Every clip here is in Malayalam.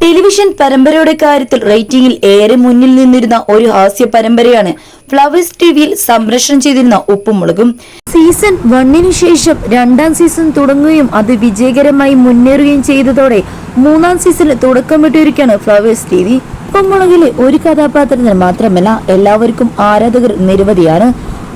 ടെലിവിഷൻ പരമ്പരയുടെ കാര്യത്തിൽ റേറ്റിംഗിൽ ഏറെ മുന്നിൽ നിന്നിരുന്ന ഒരു ഹാസ്യ പരമ്പരയാണ് ഫ്ലവേഴ്സ് ടിവിയിൽ സംപ്രേഷണം ചെയ്തിരുന്ന ഉപ്പും മുളകും. സീസൺ 1 ശേഷം രണ്ടാം സീസൺ തുടങ്ങുകയും അത് വിജയകരമായി മുന്നേറുകയും ചെയ്തതോടെ മൂന്നാം സീസണിൽ തുടക്കമിട്ടിരിക്കുകയാണ് ഫ്ലവേഴ്സ് ടിവി. ഉപ്പും മുളകിലെ ഒരു കഥാപാത്രത്തിന് മാത്രമല്ല എല്ലാവർക്കും ആരാധകർ നിരവധിയാണ്.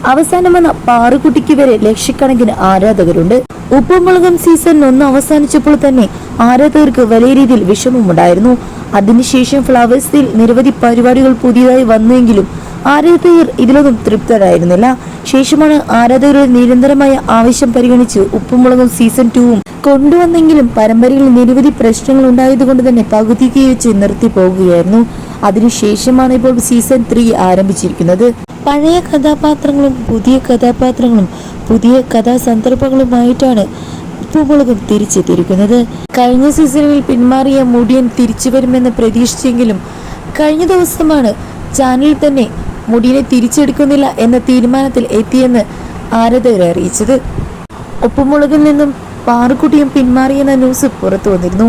അവസാനം വന്ന പാറുകുട്ടിക്ക് വരെ ലക്ഷക്കണക്കിന് ആരാധകരുണ്ട്. ഉപ്പും മുളകും സീസൺ 1 അവസാനിച്ചപ്പോൾ തന്നെ ആരാധകർക്ക് വലിയ രീതിയിൽ വിഷമമുണ്ടായിരുന്നു. അതിനുശേഷം ഫ്ലവേഴ്സിൽ നിരവധി പരിപാടികൾ പുതിയതായി വന്നുവെങ്കിലും ആരാധകർ ഇതിലൊന്നും തൃപ്തരായിരുന്നില്ല. ശേഷമാണ് ആരാധകരുടെ നിരന്തരമായ ആവശ്യം പരിഗണിച്ച് ഉപ്പും മുളകും സീസൺ 2 കൊണ്ടുവന്നെങ്കിലും പരമ്പരയിൽ നിരവധി പ്രശ്നങ്ങൾ ഉണ്ടായതുകൊണ്ട് തന്നെ പകുതിക്ക് വെച്ച് നിർത്തി പോകുകയായിരുന്നു. അതിനുശേഷമാണ് ഇപ്പോൾ സീസൺ 3 ആരംഭിച്ചിരിക്കുന്നത്. പഴയ കഥാപാത്രങ്ങളും പുതിയ കഥാപാത്രങ്ങളും പുതിയ കഥാസന്ദർഭങ്ങളുമായിട്ടാണ് ഉപ്പുമുളകും തിരിച്ചെത്തിയിരിക്കുന്നത്. കഴിഞ്ഞ സീസണിൽ പിന്മാറിയ മുടിയൻ തിരിച്ചു വരുമെന്ന് പ്രതീക്ഷിച്ചെങ്കിലും കഴിഞ്ഞ ദിവസമാണ് ചാനലിൽ തന്നെ മുടിയനെ തിരിച്ചെടുക്കുന്നില്ല എന്ന തീരുമാനത്തിൽ എത്തിയെന്ന് ആരാധകരെ അറിയിച്ചത്. ഉപ്പുമുളകിൽ നിന്നും പാറുക്കുട്ടിയും പിന്മാറിയെന്ന ന്യൂസ് പുറത്തു വന്നിരുന്നു.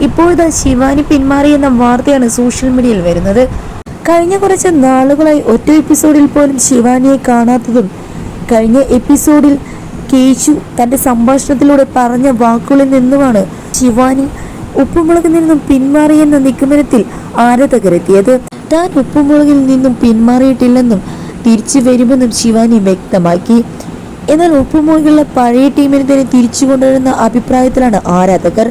ഇപ്പോഴത്തെ ശിവാനി പിന്മാറിയെന്ന വാർത്തയാണ് സോഷ്യൽ മീഡിയയിൽ വരുന്നത്. കഴിഞ്ഞ കുറച്ച് നാളുകളായി ഒറ്റ എപ്പിസോഡിൽ പോലും ശിവാനിയെ കാണാത്തതും കഴിഞ്ഞ എപ്പിസോഡിൽ കേശു തന്റെ സംഭാഷണത്തിലൂടെ പറഞ്ഞ വാക്കുകളിൽ നിന്നുമാണ് ശിവാനി ഉപ്പുമുളകിൽ നിന്നും പിന്മാറിയെന്ന നിഗമനത്തിൽ ആരാധകരെത്തിയത്. താൻ ഉപ്പുമുളകിൽ നിന്നും പിന്മാറിയിട്ടില്ലെന്നും തിരിച്ചു വരുമെന്നും ശിവാനി വ്യക്തമാക്കി. എന്നാൽ ഉപ്പുമുളകിലുള്ള പഴയ ടീമിനെ തന്നെ തിരിച്ചു കൊണ്ടുവരുന്ന അഭിപ്രായത്തിലാണ് ആരാധകർ.